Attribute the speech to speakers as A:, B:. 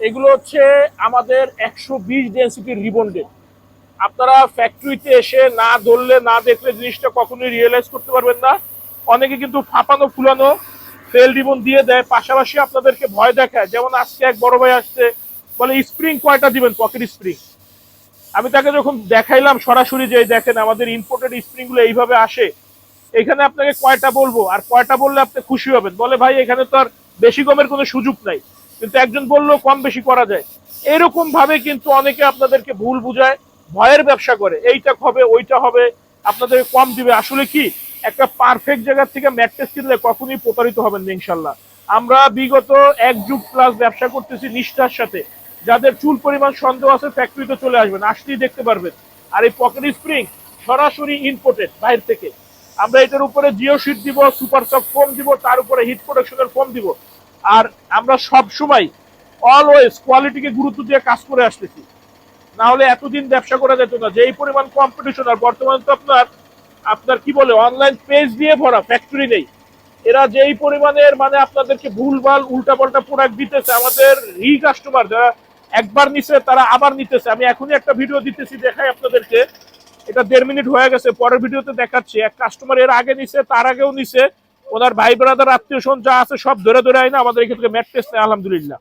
A: এগুলো হচ্ছে আমাদের 120 ডেন্সিটির রিবন্ডেড। আপনারা ফ্যাক্টরিতে এসে না ধরলে না দেখলে জিনিসটা কখনোই রিয়েলাইজ করতে পারবেন না। অনেকে কিন্তু ফাঁপানো ফুলানো ফেল রিবন দিয়ে দেয়, পাশাপাশি আপনাদেরকে ভয় দেখায়। যেমন আজকে এক বড় ভাই আসছে, বলে স্প্রিং কয়টা দিবেন, পকেট স্প্রিং। আমি তাকে যখন দেখাইলাম সরাসরি যে দেখেন আমাদের ইম্পোর্টেড স্প্রিং গুলো এইভাবে আসে, এখানে আপনাকে কয়টা বলবো আর কয়টা বললে আপনি খুশি হবেন। বলে ভাই এখানে তো আর বেশি কমের কোনো সুযোগ নাই, কিন্তু একজন বললো কম বেশি করা যায়। এরকম ভাবে কিন্তু অনেকে আপনাদেরকে ভুল বুঝায়, ভয়ের ব্যবসা করে, এইটা হবে ওইটা হবে, আপনাদের কম দিবে। আসলে কি, একটা পারফেক্ট জায়গা থেকে ম্যাট্রেস কিনলে কখনোই প্রতারিত হবেন না ইনশাল্লাহ। আমরা বিগত 1 যুগ প্লাস ব্যবসা করতেছি নিষ্ঠার সাথে। যাদের চুল পরিমাণ সন্দেহ আছে ফ্যাক্টরিতে চলে আসবেন, আসলেই দেখতে পারবেন। আর এই পকেট স্প্রিং সরাসরি ইম্পোর্টেড বাইরে থেকে। আমরা এটার উপরে জিও শিট দিব, সুপার সফট ফোম দিব, তার উপরে হিট প্রোটেকশনের ফোম দিব। আর আমরা সব সময় অলওয়েজ কোয়ালিটিকে গুরুত্ব দিয়ে কাজ করে আসতেছি, না হলে এতদিন ব্যবসা করা যেত না। যে এই পরিমাণ কম্পিটিশন, আর বর্তমানে তো আপনার আপনার কি বলে অনলাইন পেজ দিয়ে ভরা, ফ্যাক্টরি নেই। এরা যেই পরিমাণের মানে আপনাদেরকে ভুলভাল উল্টাপাল্টা প্রোডাক্ট দিতেছে, আমাদের কাস্টমার যারা একবার নিছে তারা আবার নিতেছে। আমি এখনই একটা ভিডিও দিতেছি, দেখাই আপনাদেরকে। এটা 1.5 মিনিট হয়ে গেছে, পরের ভিডিওতে দেখাচ্ছি। এক কাস্টমার এর আগে নিছে, তার আগেও নিছে, ওনার ভাই ব্রাদার আত্মীয় স্বজন যা আছে সব ধরে ধরে আইনা আমাদের এখান থেকে ম্যাট্রেস নেয় আলহামদুলিল্লাহ।